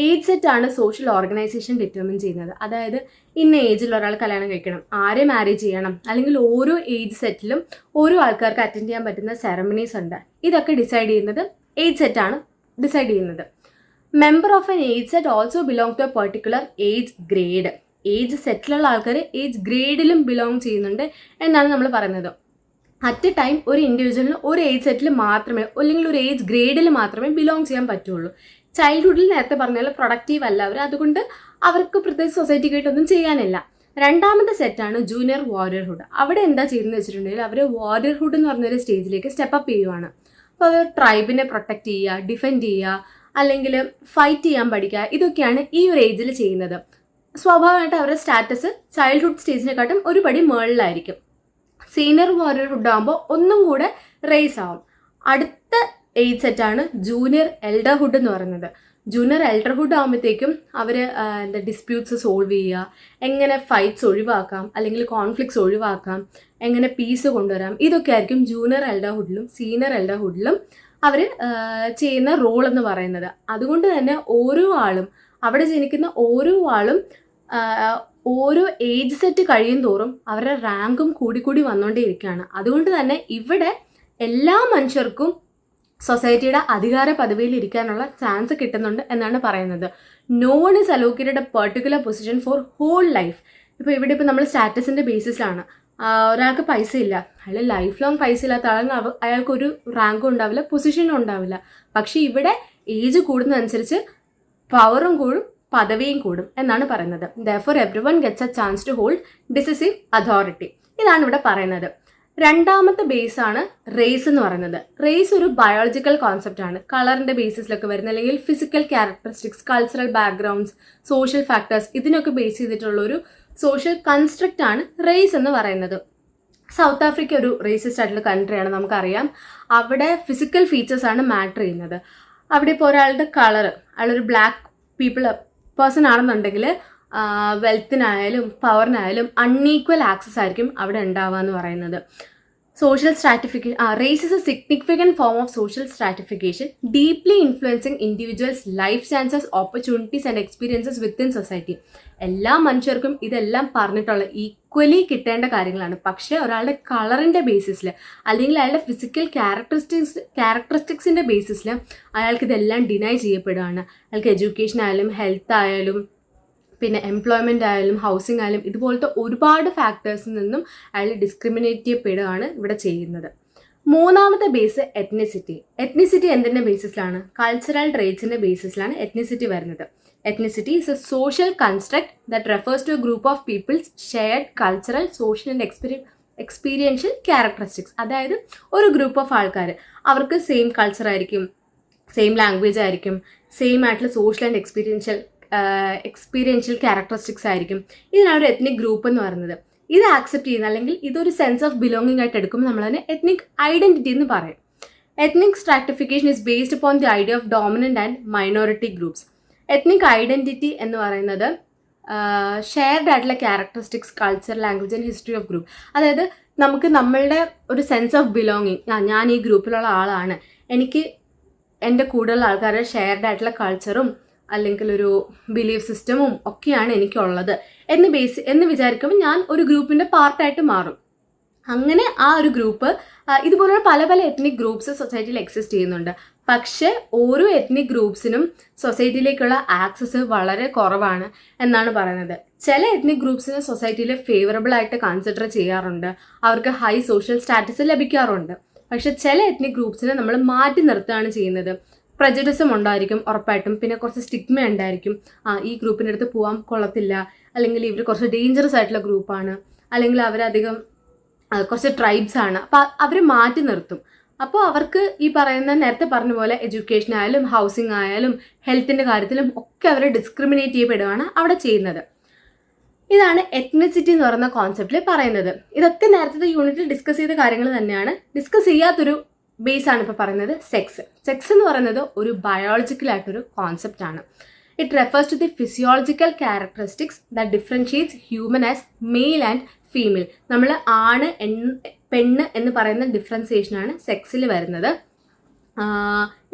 S1: ഏജ് സെറ്റാണ് സോഷ്യൽ ഓർഗനൈസേഷൻ ഡിറ്റർമിൻ ചെയ്യുന്നത്. അതായത് ഇന്ന ഏജിൽ ഒരാൾ കല്യാണം കഴിക്കണം, ആരെ മാരേജ് ചെയ്യണം, അല്ലെങ്കിൽ ഓരോ ഏജ് സെറ്റിലും ഓരോ ആൾക്കാർക്ക് അറ്റൻഡ് ചെയ്യാൻ പറ്റുന്ന സെറമണീസ് ഉണ്ട്. ഇതൊക്കെ ഡിസൈഡ് ചെയ്യുന്നത് ഏജ് സെറ്റാണ് ഡിസൈഡ് ചെയ്യുന്നത്. Member of an age set also belong to a particular age grade. Age സെറ്റിലുള്ള ആൾക്കാർ ഏജ് ഗ്രേഡിലും ബിലോങ് ചെയ്യുന്നുണ്ട് എന്നാണ് നമ്മൾ പറയുന്നത്. അറ്റ് എ ടൈം ഒരു ഇൻഡിവിജ്വലിന് ഒരു ഏജ് സെറ്റിൽ മാത്രമേ അല്ലെങ്കിൽ ഒരു ഏജ് ഗ്രേഡിൽ മാത്രമേ ബിലോങ് ചെയ്യാൻ പറ്റുള്ളൂ. ചൈൽഡ്ഹുഡിൽ നേരത്തെ പറഞ്ഞാൽ പ്രൊഡക്റ്റീവ് അല്ല അവർ, അതുകൊണ്ട് അവർക്ക് പ്രത്യേകിച്ച് സൊസൈറ്റിക്കായിട്ടൊന്നും ചെയ്യാനില്ല. രണ്ടാമത്തെ സെറ്റാണ് ജൂനിയർ വാരിയർഹുഡ്. അവിടെ എന്താ ചെയ്യുന്നത് വെച്ചിട്ടുണ്ടെങ്കിൽ അവർ വാരിയർഹുഡ് എന്ന് പറഞ്ഞൊരു സ്റ്റേജിലേക്ക് സ്റ്റെപ്പ് ചെയ്യുവാണ്. അപ്പോൾ അവർ ട്രൈബിനെ പ്രൊട്ടക്റ്റ് ചെയ്യുക, ഡിഫെൻഡ് ചെയ്യുക, അല്ലെങ്കിൽ ഫൈറ്റ് ചെയ്യാൻ പഠിക്കുക, ഇതൊക്കെയാണ് ഈ ഒരു ഏജിൽ ചെയ്യുന്നത്. സ്വാഭാവികമായിട്ട് അവരുടെ സ്റ്റാറ്റസ് ചൈൽഡ്ഹുഡ് സ്റ്റേജിനെക്കാട്ടും ഒരു പടി മുകളിലായിരിക്കും. സീനിയർ വാരിയർഹുഡ് ആകുമ്പോൾ ഒന്നും കൂടെ റേസ് ആവും. അടുത്ത ഏജ് സെറ്റാണ് ജൂനിയർ എൽഡർഹുഡ് എന്ന് പറയുന്നത്. ജൂനിയർ എൽഡർഹുഡ് ആകുമ്പോഴത്തേക്കും അവർ ഡിസ്പ്യൂട്ട്സ് സോൾവ് ചെയ്യുക, എങ്ങനെ ഫൈറ്റ്സ് ഒഴിവാക്കാം അല്ലെങ്കിൽ കോൺഫ്ലിക്ട്സ് ഒഴിവാക്കാം, എങ്ങനെ പീസ് കൊണ്ടുവരാം, ഇതൊക്കെ ആയിരിക്കും ജൂനിയർ എൽഡർഹുഡിലും സീനിയർ എൽഡർഹുഡിലും അവർ ചെയ്യുന്ന റോൾ എന്ന് പറയുന്നത്. അതുകൊണ്ട് തന്നെ ഓരോ ആളും അവിടെ ജനിക്കുന്ന ഓരോ ആളും ഓരോ ഏജ് സെറ്റ് കഴിയും തോറും അവരുടെ റാങ്കും കൂടിക്കൂടി വന്നുകൊണ്ടേയിരിക്കുകയാണ്. അതുകൊണ്ട് തന്നെ ഇവിടെ എല്ലാ മനുഷ്യർക്കും സൊസൈറ്റിയുടെ അധികാര പദവിയിൽ ഇരിക്കാനുള്ള ചാൻസ് കിട്ടുന്നുണ്ട് എന്നാണ് പറയുന്നത്. No one is allocated a particular position for whole life. ഇപ്പോൾ ഇവിടെ നമ്മൾ സ്റ്റാറ്റസിൻ്റെ ബേസിസിലാണ്. ഒരാൾക്ക് പൈസ ഇല്ല, അയാൾ ലൈഫ് ലോങ് പൈസ ഇല്ലാത്ത അയാൾക്കൊരു റാങ്കും ഉണ്ടാവില്ല, പൊസിഷനും ഉണ്ടാവില്ല. പക്ഷേ ഇവിടെ ഏജ് കൂടുന്നതനുസരിച്ച് പവറും കൂടും, പദവിയും കൂടും എന്നാണ് പറയുന്നത്. Therefore everyone gets a chance to hold decisive authority. ഇതാണ് ഇവിടെ പറയുന്നത്. രണ്ടാമത്തെ ബേസാണ് റേസ് എന്ന് പറയുന്നത്. റേസ് ഒരു ബയോളജിക്കൽ കോൺസെപ്റ്റ് ആണ്. കളറിൻ്റെ ബേസിസിലൊക്കെ വരുന്ന അല്ലെങ്കിൽ physical characteristics, cultural backgrounds, social factors, ഇതിനൊക്കെ ബേസ് ചെയ്തിട്ടുള്ളൊരു സോഷ്യൽ കൺസ്ട്രക്റ്റ് ആണ് റേസ് എന്ന് പറയുന്നത്. സൗത്ത് ആഫ്രിക്ക ഒരു റേസിസ്റ്റ് ആയിട്ടുള്ള കൺട്രിയാണ്, നമുക്കറിയാം. അവിടെ ഫിസിക്കൽ ഫീച്ചേഴ്സാണ് മാറ്റർ ചെയ്യുന്നത്. അവിടെ ഇപ്പോൾ ഒരാളുടെ കളറ്, അയാളൊരു ബ്ലാക്ക് പേഴ്സൺ ആണെന്നുണ്ടെങ്കിൽ വെൽത്തിനായാലും പവറിനായാലും അൺഈക്വൽ ആക്സസ് ആയിരിക്കും അവിടെ ഉണ്ടാവുക എന്ന് പറയുന്നത്. Social stratification, race is a significant form of social stratification deeply influencing individuals life chances, opportunities and experiences within society. എല്ലാ മനുഷ്യർക്കും ഇതെല്ലാം പറഞ്ഞിട്ടുള്ള ഈക്വലി കിട്ടേണ്ട കാര്യങ്ങളാണ്. പക്ഷേ ഒരാളുടെ കളറിൻ്റെ ബേസിസിൽ അല്ലെങ്കിൽ അയാളുടെ ഫിസിക്കൽ ക്യാരക്ടറിസ്റ്റിക്സിൻ്റെ ബേസിസിൽ അയാൾക്കിതെല്ലാം ഡിനൈ ചെയ്യപ്പെടുകയാണ്. അയാൾക്ക് എഡ്യൂക്കേഷൻ ആയാലും ഹെൽത്ത് ആയാലും പിന്നെ എംപ്ലോയ്മെൻ്റ് ആയാലും ഹൗസിംഗ് ആയാലും ഇതുപോലത്തെ ഒരുപാട് ഫാക്ടേഴ്സിൽ നിന്നും അയാൾ ഡിസ്ക്രിമിനേറ്റ് ചെയ്യപ്പെടുകയാണ് ഇവിടെ ചെയ്യുന്നത്. മൂന്നാമത്തെ ബേസ് എത്നിസിറ്റി. എത്നിസിറ്റി എന്തിൻ്റെ ബേസിസിലാണ്? കൾച്ചറൽ ട്രേറ്റ്സിൻ്റെ ബേസിസിലാണ് എത്നിസിറ്റി വരുന്നത്. Ethnicity is a social construct that refers to a group of peoples shared cultural, social and experiential characteristics. അതായത് ഒരു ഗ്രൂപ്പ് ഓഫ് ആൾക്കാർ, അവർക്ക് സെയിം കൾച്ചർ ആയിരിക്കും, സെയിം ലാംഗ്വേജ് ആയിരിക്കും, സെയിം ആയിട്ടുള്ള സോഷ്യൽ ആൻഡ് എക്സ്പീരിയൻഷ്യൽ ക്യാരക്ടറിസ്റ്റിക്സ് ആയിരിക്കും. ഇതിനാണ് ഒരു എത്നിക് ഗ്രൂപ്പ് എന്ന് പറയുന്നത്. ഇത് ആക്സെപ്റ്റ് ചെയ്യുന്ന അല്ലെങ്കിൽ ഇതൊരു സെൻസ് ഓഫ് ബിലോങ്ങിങ് ആയിട്ട് എടുക്കുമ്പോൾ നമ്മൾ അതിനെ എത്നിക് ഐഡൻറ്റിറ്റി എന്ന് പറയും. Ethnic stratification is based upon the idea of dominant and minority groups. Ethnic identity എന്ന് പറയുന്നത് ഷെയർഡ് ആയിട്ടുള്ള characteristics, culture, language and history of group. അതായത് നമുക്ക് നമ്മളുടെ ഒരു സെൻസ് ഓഫ് ബിലോങ്ങിങ്, ഞാൻ ഈ ഗ്രൂപ്പിലുള്ള ആളാണ്, എനിക്ക് എൻ്റെ കൂടെയുള്ള ആൾക്കാരുടെ ഷെയർഡ് ആയിട്ടുള്ള കൾച്ചറും അല്ലെങ്കിൽ ഒരു ബിലീഫ് സിസ്റ്റമും ഒക്കെയാണ് എനിക്കുള്ളത് എന്ന് വിചാരിക്കുമ്പോൾ ഞാൻ ഒരു ഗ്രൂപ്പിൻ്റെ പാർട്ടായിട്ട് മാറും. അങ്ങനെ ആ ഒരു ഗ്രൂപ്പ് ഇതുപോലുള്ള പല പല എത്നിക് ഗ്രൂപ്പ്സ് സൊസൈറ്റിയിൽ എക്സിസ്റ്റ് ചെയ്യുന്നുണ്ട്. പക്ഷേ ഓരോ എത്നിക് ഗ്രൂപ്പ്സിനും സൊസൈറ്റിയിലേക്കുള്ള ആക്സസ് വളരെ കുറവാണ് എന്നാണ് പറയുന്നത്. ചില എത്നിക് ഗ്രൂപ്പ്സിന് സൊസൈറ്റിയിൽ ഫേവറബിൾ ആയിട്ട് കൺസിഡർ ചെയ്യാറുണ്ട്, അവർക്ക് ഹൈ സോഷ്യൽ സ്റ്റാറ്റസ് ലഭിക്കാറുണ്ട്. പക്ഷെ ചില എത്നിക് ഗ്രൂപ്പ്സിനെ നമ്മൾ മാറ്റി നിർത്തുകയാണ് ചെയ്യുന്നത്. പ്രജഡിസം ഉണ്ടായിരിക്കും ഉറപ്പായിട്ടും, പിന്നെ കുറച്ച് സ്റ്റിഗ്മ ഉണ്ടായിരിക്കും. ഈ ഗ്രൂപ്പിൻ്റെ അടുത്ത് പോകാൻ കൊള്ളത്തില്ല, അല്ലെങ്കിൽ ഇവർ കുറച്ച് ഡേഞ്ചറസ് ആയിട്ടുള്ള ഗ്രൂപ്പാണ്, അല്ലെങ്കിൽ അവരധികം കുറച്ച് ട്രൈബ്സ് ആണ്, അപ്പോൾ അവർ മാറ്റി നിർത്തും. അപ്പോൾ അവർക്ക് ഈ പറയുന്ന നേരത്തെ പറഞ്ഞ പോലെ എഡ്യൂക്കേഷൻ ആയാലും ഹൗസിംഗ് ആയാലും ഹെൽത്തിൻ്റെ കാര്യത്തിലും ഒക്കെ അവർ ഡിസ്ക്രിമിനേറ്റ് ചെയ്യപ്പെടുകയാണ് അവിടെ ചെയ്യുന്നത്. ഇതാണ് എത്നിസിറ്റി എന്ന് പറയുന്ന കോൺസെപ്റ്റിൽ പറയുന്നത്. ഇതൊക്കെ നേരത്തെ യൂണിറ്റിൽ ഡിസ്കസ് ചെയ്ത കാര്യങ്ങൾ തന്നെയാണ്. ഡിസ്കസ് ചെയ്യാത്തൊരു ബേസ് ആണ് ഇപ്പോൾ പറയുന്നത് സെക്സ്. സെക്സ് എന്ന് പറയുന്നത് ഒരു ബയോളജിക്കൽ ആയിട്ടൊരു കോൺസെപ്റ്റ് ആണ്. It refers to the physiological characteristics that differentiates human as male and female. നമ്മൾ ആണ് പെണ്ണ് എന്ന് പറയുന്ന ഡിഫറൻസിയേഷനാണ് സെക്സിൽ വരുന്നത്.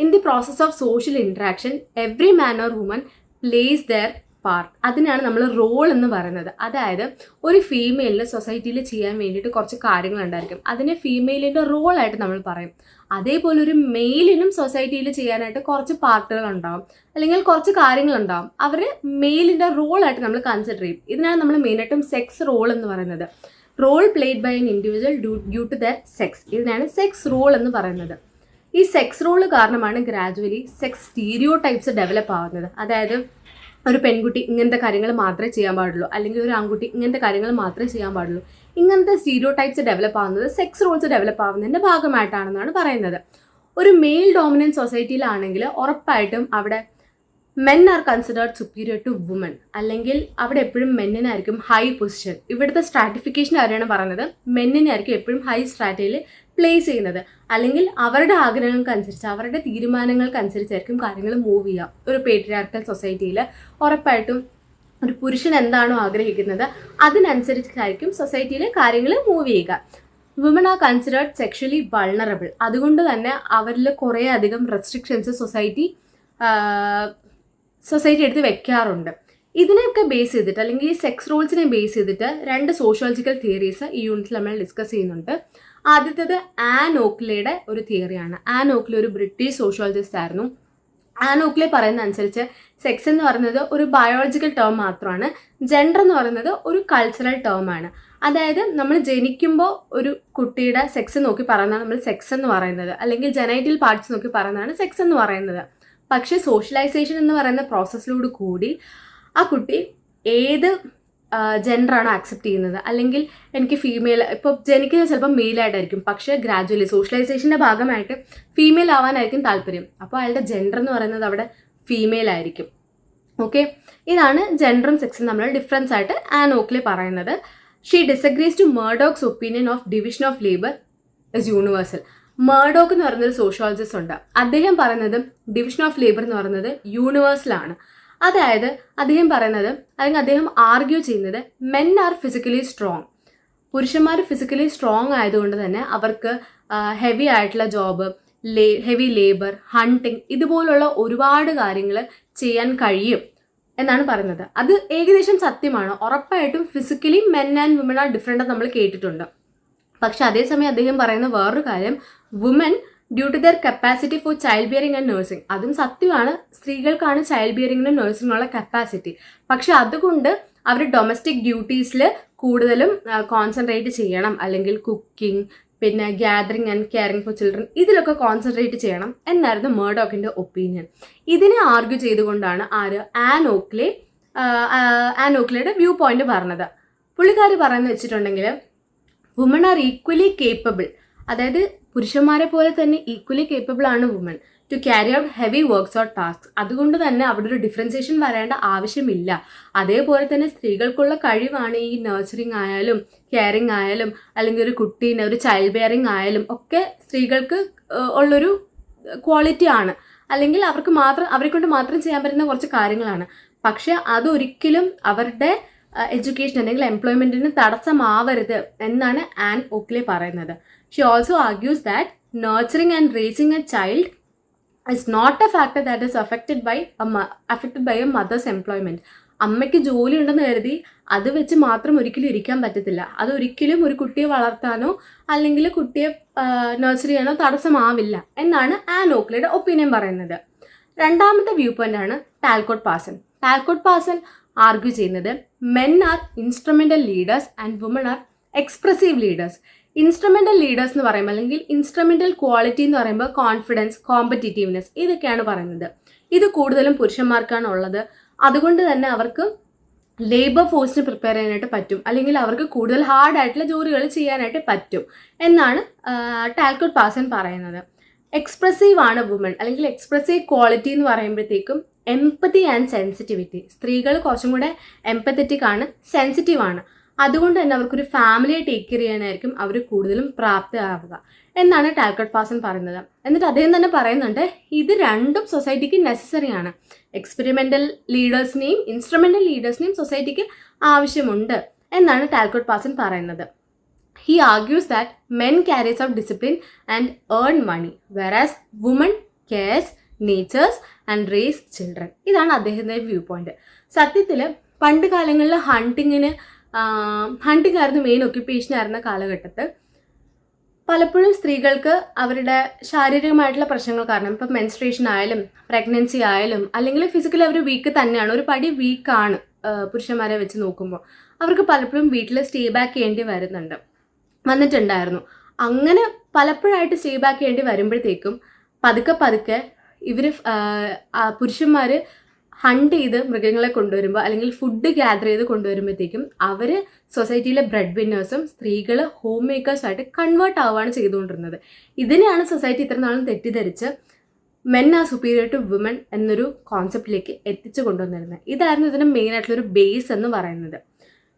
S1: In the process of social interaction every man or woman plays their part. അതിനാണ് നമ്മൾ റോൾ എന്ന് പറയുന്നത്. അതായത് ഒരു ഫീമെയിലിന് സൊസൈറ്റിയിൽ ചെയ്യാൻ വേണ്ടിയിട്ട് കുറച്ച് കാര്യങ്ങളുണ്ടായിരിക്കും, അതിനെ ഫീമെയിലിൻ്റെ റോളായിട്ട് നമ്മൾ പറയും. അതേപോലെ ഒരു മെയിലിനും സൊസൈറ്റിയിൽ ചെയ്യാനായിട്ട് കുറച്ച് പാർട്ടുകളുണ്ടാവും, അല്ലെങ്കിൽ കുറച്ച് കാര്യങ്ങളുണ്ടാവും, അവർ മെയിലിൻ്റെ റോളായിട്ട് നമ്മൾ കൺസിഡർ ചെയ്യും. ഇതിനാണ് നമ്മൾ മെയിനായിട്ടും സെക്സ് റോൾ എന്ന് പറയുന്നത്. Role played by an individual due to their sex. ഇതിനാണ് സെക്സ് റോൾ എന്ന് പറയുന്നത്. ഈ സെക്സ് റോള് കാരണമാണ് gradually sex stereotypes develop ആവുന്നത്. അതായത് ഒരു പെൺകുട്ടി ഇങ്ങനത്തെ കാര്യങ്ങൾ മാത്രമേ ചെയ്യാൻ പാടുള്ളൂ, അല്ലെങ്കിൽ ഒരു ആൺകുട്ടി ഇങ്ങനത്തെ കാര്യങ്ങൾ മാത്രമേ ചെയ്യാൻ പാടുള്ളൂ. ഇങ്ങനത്തെ സ്റ്റീരിയോ ടൈപ്സ് ഡെവലപ്പ് ആവുന്നത് സെക്സ് റോൾസ് ഡെവലപ്പ് ആവുന്നതിൻ്റെ ഭാഗമായിട്ടാണെന്നാണ് പറയുന്നത്. ഒരു മെയിൽ ഡോമിനൻറ്റ് സൊസൈറ്റിയിലാണെങ്കിൽ ഉറപ്പായിട്ടും അവിടെ men are considered superior to woman, അല്ലെങ്കിൽ അവിടെ എപ്പോഴും മെന്നിനായിരിക്കും ഹൈ പൊസിഷൻ. ഇവിടുത്തെ സ്ട്രാറ്റിഫിക്കേഷൻ ആരെയാണ് പറയുന്നത്, മെന്നിനായിരിക്കും എപ്പോഴും ഹൈ സ്ട്രാറ്റയിൽ പ്ലേസ് ചെയ്യുന്നത്, അല്ലെങ്കിൽ അവരുടെ ആഗ്രഹങ്ങൾക്കനുസരിച്ച് അവരുടെ തീരുമാനങ്ങൾക്കനുസരിച്ചായിരിക്കും കാര്യങ്ങൾ മൂവ് ചെയ്യുക. ഒരു പേട്രിയാർക്കൽ സൊസൈറ്റിയിൽ ഉറപ്പായിട്ടും ഒരു പുരുഷൻ എന്താണോ ആഗ്രഹിക്കുന്നത് അതിനനുസരിച്ചായിരിക്കും സൊസൈറ്റിയിൽ കാര്യങ്ങൾ മൂവ് ചെയ്യുക. Woman are considered sexually vulnerable. അതുകൊണ്ട് തന്നെ അവരിൽ കുറേ അധികം റെസ്ട്രിക്ഷൻസ് സൊസൈറ്റി എടുത്ത് വെക്കാറുണ്ട്. ഇതിനെയൊക്കെ ബേസ് ചെയ്തിട്ട്, അല്ലെങ്കിൽ ഈ സെക്സ് റോൾസിനെ ബേസ് ചെയ്തിട്ട് രണ്ട് സോഷ്യോളജിക്കൽ തിയറീസ് ഈ യൂണിറ്റിൽ നമ്മൾ ഡിസ്കസ് ചെയ്യുന്നുണ്ട്. ആദ്യത്തേത് ആൻ ഓക്ലെയുടെ ഒരു തിയറിയാണ്. ആൻ ഓക്ലെ ഒരു ബ്രിട്ടീഷ് സോഷ്യോളജിസ്റ്റ് ആയിരുന്നു. ആൻ ഓക്ലെ പറയുന്ന അനുസരിച്ച് സെക്സ് എന്ന് പറയുന്നത് ഒരു ബയോളജിക്കൽ ടേം മാത്രമാണ്, ജെൻഡർ എന്ന് പറയുന്നത് ഒരു കൾച്ചറൽ ടേമാണ്. അതായത് നമ്മൾ ജനിക്കുമ്പോൾ ഒരു കുട്ടിയുടെ സെക്സ് നോക്കി പറയുന്നതാണ് നമ്മൾ സെക്സ് എന്ന് പറയുന്നത്, അല്ലെങ്കിൽ ജനൈറ്റൽ പാർട്സ് നോക്കി പറയുന്നതാണ് സെക്സ് എന്ന് പറയുന്നത്. പക്ഷേ സോഷ്യലൈസേഷൻ എന്ന് പറയുന്ന പ്രോസസ്സിലൂടെ കൂടി ആ കുട്ടി ഏത് ജെൻഡറാണോ ആക്സെപ്റ്റ് ചെയ്യുന്നത്, അല്ലെങ്കിൽ എനിക്ക് ഫീമെയിൽ, ഇപ്പോൾ ജനിക്കുന്നത് ചിലപ്പോൾ മെയിലായിട്ടായിരിക്കും, പക്ഷേ ഗ്രാജുവലി സോഷ്യലൈസേഷൻ്റെ ഭാഗമായിട്ട് ഫീമെയിൽ ആവാനായിരിക്കും താല്പര്യം. അപ്പോൾ അയാളുടെ ജെൻഡർ എന്ന് പറയുന്നത് അവിടെ ഫീമെയിൽ ആയിരിക്കും. ഓക്കെ, ഇതാണ് ജെൻഡറും സെക്സും തമ്മിലുള്ള ഡിഫറൻസ് ആയിട്ട് ആൻ ഓക്ലെ പറയുന്നത്. She disagrees to Murdock's opinion of division of labour is universal. Murdock എന്ന് പറയുന്നൊരു സോഷ്യോളജിസ്റ്റ് ഉണ്ട്. അദ്ദേഹം പറയുന്നത് ഡിവിഷൻ ഓഫ് ലേബർ എന്ന് പറയുന്നത് യൂണിവേഴ്സലാണ്. അതായത് അദ്ദേഹം പറയുന്നത്, അല്ലെങ്കിൽ അദ്ദേഹം ആർഗ്യൂ ചെയ്യുന്നത്, മെൻ ആർ ഫിസിക്കലി സ്ട്രോങ്. പുരുഷന്മാർ ഫിസിക്കലി സ്ട്രോങ് ആയതുകൊണ്ട് തന്നെ അവർക്ക് ഹെവി ആയിട്ടുള്ള ജോബ്, ഹെവി ലേബർ, ഹണ്ടിങ് ഇതുപോലുള്ള ഒരുപാട് കാര്യങ്ങൾ ചെയ്യാൻ കഴിയും എന്നാണ് പറയുന്നത്. അത് ഏകദേശം സത്യമാണ്. ഉറപ്പായിട്ടും physically men and woman are different എന്ന് നമ്മൾ കേട്ടിട്ടുണ്ട്. പക്ഷെ അതേസമയം അദ്ദേഹം പറയുന്ന വേറൊരു കാര്യം, woman due to their capacity for child bearing and nursing. അതും സത്യമാണ്, സ്ത്രീകൾക്കാണ് ചൈൽഡ് ബിയറിംഗിനും നഴ്സിംഗിനുള്ള കപ്പാസിറ്റി. പക്ഷെ അതുകൊണ്ട് അവർ ഡൊമസ്റ്റിക് ഡ്യൂട്ടീസിൽ കൂടുതലും കോൺസെൻട്രേറ്റ് ചെയ്യണം, അല്ലെങ്കിൽ കുക്കിംഗ്, പിന്നെ gathering and caring for children, ഇതിലൊക്കെ കോൺസെൻട്രേറ്റ് ചെയ്യണം എന്നായിരുന്നു മർഡോക്കിൻ്റെ ഒപ്പീനിയൻ. ഇതിനെ ആർഗ്യൂ ചെയ്തുകൊണ്ടാണ് ആൻ ഓക്ലെയുടെ വ്യൂ പോയിന്റ് പറഞ്ഞത്. പുള്ളിക്കാർ പറയുന്നത് വെച്ചിട്ടുണ്ടെങ്കിൽ വുമൺ ആർ ഈക്വലി കേപ്പബിൾ, അതായത് പുരുഷന്മാരെ പോലെ തന്നെ ഈക്വലി കേപ്പബിൾ ആണ് woman to carry out heavy works or task. അതുകൊണ്ട് തന്നെ അവിടെ ഒരു ഡിഫറൻസിയേഷൻ വരേണ്ട ആവശ്യമില്ല. അതേപോലെ തന്നെ സ്ത്രീകൾക്കുള്ള കഴിവാണ് ഈ നഴ്സറിങ് ആയാലും കെയറിങ് ആയാലും, അല്ലെങ്കിൽ ഒരു കുട്ടീനെ ഒരു ചൈൽഡ് ബെയറിങ് ആയാലും ഒക്കെ സ്ത്രീകൾക്ക് ഉള്ളൊരു ക്വാളിറ്റി ആണ്, അല്ലെങ്കിൽ അവരെ കൊണ്ട് മാത്രം ചെയ്യാൻ പറ്റുന്ന കുറച്ച് കാര്യങ്ങളാണ്. പക്ഷെ അതൊരിക്കലും അവരുടെ എഡ്യൂക്കേഷൻ അല്ലെങ്കിൽ എംപ്ലോയ്മെൻറ്റിന് തടസ്സമാവരുത് എന്നാണ് ആൻ ഓക്ലെ പറയുന്നത്. She also argues that nurturing and raising a child is not a factor that is affected by a mother's employment. അമ്മയ്ക്ക് ജോലി ഉണ്ടെന്ന് കരുതി അത് വെച്ച് മാത്രം ഒരിക്കലും ഇരിക്കാൻ പറ്റത്തില്ല. അതൊരിക്കലും ഒരു കുട്ടിയെ വളർത്താനോ അല്ലെങ്കിൽ കുട്ടിയെ നഴ്സറി ചെയ്യാനോ തടസ്സമാവില്ല എന്നാണ് ആൻ ഓക്ലിയുടെ ഒപ്പീനിയൻ പറയുന്നത്. രണ്ടാമത്തെ വ്യൂ പോയിന്റ് ആണ് ടാൽക്കോട്ട് പാസൽ. ടാൽക്കോട്ട് പാസൽ ആർഗ്യൂ ചെയ്യുന്നത് men are instrumental leaders and woman are expressive leaders. Instrumental leaders എന്ന് പറയുമ്പോൾ അല്ലെങ്കിൽ ഇൻസ്ട്രുമെന്റൽ ക്വാളിറ്റി എന്ന് പറയുമ്പോൾ കോൺഫിഡൻസ്, കോമ്പറ്റീറ്റീവ്നെസ്, ഇതൊക്കെയാണ് പറയുന്നത്. ഇത് കൂടുതലും പുരുഷന്മാർക്കാണ് ഉള്ളത്. അതുകൊണ്ട് തന്നെ അവർക്ക് ലേബർ ഫോഴ്സിന് പ്രിപ്പയർ ചെയ്യാനായിട്ട് പറ്റും, അല്ലെങ്കിൽ അവർക്ക് കൂടുതൽ ഹാർഡായിട്ടുള്ള ജോലികൾ ചെയ്യാനായിട്ട് പറ്റും എന്നാണ് ടാൽക്കോട്ട് പാസൻ പറയുന്നത്. എക്സ്പ്രസീവ് ആണ് വുമൺ, അല്ലെങ്കിൽ എക്സ്പ്രസീവ് ക്വാളിറ്റി എന്ന് പറയുമ്പോഴത്തേക്കും എംപതി ആൻഡ് സെൻസിറ്റിവിറ്റി. സ്ത്രീകൾ കുറച്ചും കൂടെ എംപത്തറ്റിക് ആണ്, സെൻസിറ്റീവ് ആണ്. അതുകൊണ്ട് തന്നെ അവർക്കൊരു ഫാമിലിയെ ടേക്ക് കെയർ ചെയ്യാനായിരിക്കും അവർ കൂടുതലും പ്രാപ്തരാവുക എന്നാണ് ടാൽക്കോട്ട് പാസൻ പറയുന്നത്. എന്നിട്ട് അദ്ദേഹം തന്നെ പറയുന്നുണ്ട് ഇത് രണ്ടും സൊസൈറ്റിക്ക് നെസസറി ആണ്. എക്സ്പെരിമെന്റൽ ലീഡേഴ്സിനെയും ഇൻസ്ട്രുമെന്റൽ ലീഡേഴ്സിനെയും സൊസൈറ്റിക്ക് ആവശ്യമുണ്ട് എന്നാണ് ടാൽക്കോട്ട് പാസൻ പറയുന്നത്. He argues that men carries out discipline and earn money, whereas women cares, nurtures and raise children. ഇതാണ് അദ്ദേഹത്തിൻ്റെ വ്യൂ പോയിന്റ്. സത്യത്തിൽ പണ്ട് കാലങ്ങളിൽ ഹണ്ടിങ് ആയിരുന്നു മെയിൻ ഒക്യുപ്പേഷൻ ആയിരുന്ന കാലഘട്ടത്തിൽ പലപ്പോഴും സ്ത്രീകൾക്ക് അവരുടെ ശാരീരികമായിട്ടുള്ള പ്രശ്നങ്ങൾ കാരണം, ഇപ്പം മെൻസ്ട്രേഷൻ ആയാലും പ്രഗ്നൻസി ആയാലും അല്ലെങ്കിൽ ഫിസിക്കലി അവർ വീക്ക് തന്നെയാണ്, ഒരു പടി വീക്കാണ് പുരുഷന്മാരെ വെച്ച് നോക്കുമ്പോൾ, അവർക്ക് പലപ്പോഴും വീട്ടിൽ സ്റ്റേ ബാക്ക് ചെയ്യേണ്ടി വന്നിട്ടുണ്ടായിരുന്നു. അങ്ങനെ പലപ്പോഴായിട്ട് സ്റ്റേ ബാക്ക് ചെയ്യേണ്ടി വരുമ്പോഴത്തേക്കും പതുക്കെ ഇവർ പുരുഷന്മാർ ഹണ്ട് ചെയ്ത് മൃഗങ്ങളെ കൊണ്ടുവരുമ്പോൾ അല്ലെങ്കിൽ ഫുഡ് ഗ്യാദർ ചെയ്ത് കൊണ്ടുവരുമ്പോഴത്തേക്കും അവർ സൊസൈറ്റിയിലെ ബ്രെഡ് വിന്നേഴ്സും സ്ത്രീകൾ ഹോം മേക്കേഴ്സായിട്ട് കൺവേർട്ട് ആവുകയാണ് ചെയ്തുകൊണ്ടിരുന്നത്. ഇതിനെയാണ് സൊസൈറ്റി ഇത്ര നാളും തെറ്റിദ്ധരിച്ച് men are superior to woman എന്നൊരു കോൺസെപ്റ്റിലേക്ക് എത്തിച്ചു കൊണ്ടുവന്നിരുന്നത്. ഇതായിരുന്നു ഇതിന് മെയിനായിട്ടുള്ളൊരു ബേസ് എന്ന് പറയുന്നത്.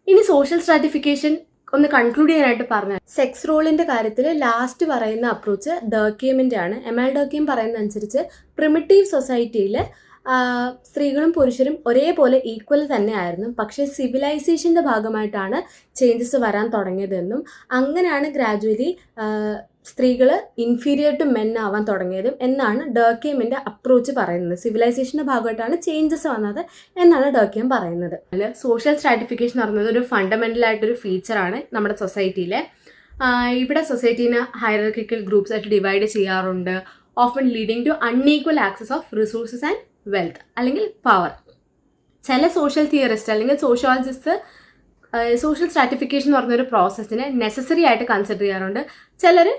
S1: ഇനി സോഷ്യൽ സ്ട്രാറ്റിഫിക്കേഷൻ ഒന്ന് കൺക്ലൂഡ് ചെയ്യാനായിട്ട് പറഞ്ഞത് സെക്സ് റോളിൻ്റെ കാര്യത്തിൽ ലാസ്റ്റ് പറയുന്ന അപ്രോച്ച് ഡർക്കിയമിൻ്റെ ആണ്. എമാൽ ഡർക്കിയം പറയുന്ന അനുസരിച്ച് പ്രിമിറ്റീവ് സൊസൈറ്റിയിൽ സ്ത്രീകളും പുരുഷരും ഒരേപോലെ ഈക്വൽ തന്നെ ആയിരുന്നു. പക്ഷേ സിവിലൈസേഷൻ്റെ ഭാഗമായിട്ടാണ് ചേഞ്ചസ് വരാൻ തുടങ്ങിയതെന്നും അങ്ങനെയാണ് ഗ്രാജുവലി സ്ത്രീകൾ ഇൻഫീരിയർ ടു മെൻ ആവാൻ തുടങ്ങിയതും എന്നാണ് ഡർക്കിയമിൻ്റെ അപ്രോച്ച് പറയുന്നത്. സിവിലൈസേഷൻ്റെ ഭാഗമായിട്ടാണ് ചേഞ്ചസ് വന്നത് എന്നാണ് ഡർക്കിയം പറയുന്നത്. അതിൽ സോഷ്യൽ സ്ട്രാറ്റിഫിക്കേഷൻ എന്ന് പറയുന്നത് ഒരു ഫണ്ടമെൻ്റൽ ആയിട്ടൊരു ഫീച്ചറാണ് നമ്മുടെ സൊസൈറ്റിയിലെ. ഇവിടെ സൊസൈറ്റീനെ ഹൈറാർക്കിക്കൽ ഗ്രൂപ്പ്സ് ആയിട്ട് ഡിവൈഡ് ചെയ്യാറുണ്ട്, often leading to unequal access of resources and wealth അല്ലെങ്കിൽ പവർ. ചില സോഷ്യൽ തിയറിസ്റ്റ് അല്ലെങ്കിൽ സോഷ്യോളജിസ്റ്റ് സോഷ്യൽ സ്ട്രാറ്റിഫിക്കേഷൻ എന്ന് പറഞ്ഞൊരു പ്രോസസ്സിനെ നെസസറി ആയിട്ട് കൺസിഡർ ചെയ്യാറുണ്ട്. ചിലർ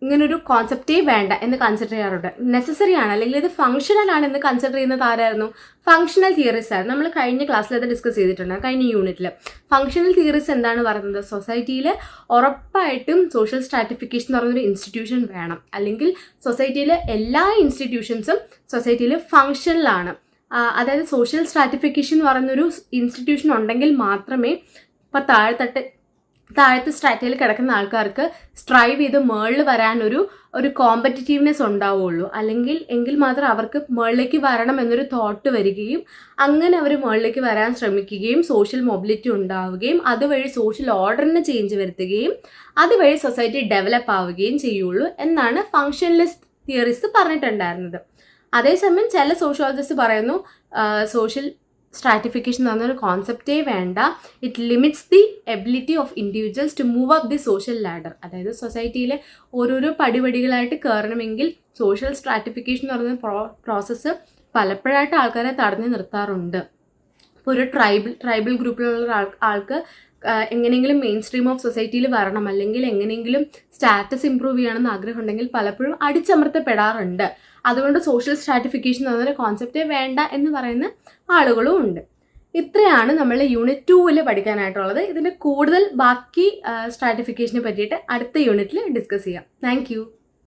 S1: ഇങ്ങനൊരു കോൺസെപ്റ്റേ വേണ്ട എന്ന് കൺസിഡർ ചെയ്യാറുണ്ട്. നെസസറി ആണ് അല്ലെങ്കിൽ ഇത് ഫങ്ഷണൽ ആണ് എന്ന് കൺസിഡർ ചെയ്യുന്നത് ആരായിരുന്നു? ഫങ്ഷണൽ തിയറിസ്റ്റ് ആയിരുന്നു. നമ്മൾ കഴിഞ്ഞ ക്ലാസ്സിൽ അത് ഡിസ്കസ് ചെയ്തിട്ടുണ്ട്, കഴിഞ്ഞ യൂണിറ്റിൽ. ഫങ്ഷണൽ തിയറിസ്റ്റ് എന്താണ് പറയുന്നത്? സൊസൈറ്റിയിൽ ഉറപ്പായിട്ടും സോഷ്യൽ സ്ട്രാറ്റിഫിക്കേഷൻ എന്ന് പറയുന്നൊരു ഇൻസ്റ്റിറ്റ്യൂഷൻ വേണം, അല്ലെങ്കിൽ സൊസൈറ്റിയിലെ എല്ലാ ഇൻസ്റ്റിറ്റ്യൂഷൻസും സൊസൈറ്റിയിൽ ഫങ്ഷണലാണ്. അതായത് സോഷ്യൽ സ്ട്രാറ്റിഫിക്കേഷൻ എന്ന് പറയുന്നൊരു ഇൻസ്റ്റിറ്റ്യൂഷൻ ഉണ്ടെങ്കിൽ മാത്രമേ ഇപ്പോൾ താഴത്തെ സ്ട്രാറ്റയിൽ കിടക്കുന്ന ആൾക്കാർക്ക് സ്ട്രൈവ് ചെയ്ത് മേളിൽ വരാനൊരു കോമ്പറ്റീറ്റീവ്നെസ് ഉണ്ടാവുള്ളൂ. എങ്കിൽ മാത്രം അവർക്ക് മേളിലേക്ക് വരണം എന്നൊരു തോട്ട് വരികയും അങ്ങനെ അവർ മേളിലേക്ക് വരാൻ ശ്രമിക്കുകയും സോഷ്യൽ മൊബിലിറ്റി ഉണ്ടാവുകയും അതുവഴി സോഷ്യൽ ഓർഡറിന് ചേഞ്ച് വരുത്തുകയും അതുവഴി സൊസൈറ്റി ഡെവലപ്പ് ആവുകയും ചെയ്യുള്ളൂ എന്നാണ് ഫങ്ഷണലിസ്റ്റ് തിയറിസ്റ്റ് പറഞ്ഞിട്ടുണ്ടായിരുന്നത്. അതേസമയം ചില സോഷ്യോളജിസ്റ്റ് പറയുന്നു സോഷ്യൽ സ്ട്രാറ്റിഫിക്കേഷൻ എന്ന് പറഞ്ഞൊരു കോൺസെപ്റ്റേ വേണ്ട, it limits the ability of individuals to move up the social ladder. അതായത് സൊസൈറ്റിയിലെ ഓരോരോ പടിപടികളായിട്ട് കയറണമെങ്കിൽ സോഷ്യൽ സ്ട്രാറ്റിഫിക്കേഷൻ എന്ന് പറയുന്ന പ്രോസസ്സ് പലപ്പോഴായിട്ട് ആൾക്കാരെ തടഞ്ഞു നിർത്താറുണ്ട്. ഇപ്പോൾ ഒരു ട്രൈബൽ ഗ്രൂപ്പിലുള്ള ആൾക്ക് എങ്ങനെയെങ്കിലും മെയിൻ സ്ട്രീം ഓഫ് സൊസൈറ്റിയിൽ വരണം, അല്ലെങ്കിൽ എങ്ങനെയെങ്കിലും സ്റ്റാറ്റസ് ഇമ്പ്രൂവ് ചെയ്യണമെന്ന് ആഗ്രഹം ഉണ്ടെങ്കിൽ പലപ്പോഴും അടിച്ചമർത്തപ്പെടാറുണ്ട്. അതുകൊണ്ട് സോഷ്യൽ സ്ട്രാറ്റിഫിക്കേഷൻ എന്ന് പറയുന്ന കോൺസെപ്റ്റേ വേണ്ട എന്ന് പറയുന്ന ആളുകളും ഉണ്ട്. ഇത്രയാണ് നമ്മൾ യൂണിറ്റ് 2 പഠിക്കാനായിട്ടുള്ളത്. ഇതിൻ്റെ കൂടുതൽ ബാക്കി സ്ട്രാറ്റിഫിക്കേഷനെ പറ്റിയിട്ട് അടുത്ത യൂണിറ്റിൽ ഡിസ്കസ് ചെയ്യാം. താങ്ക്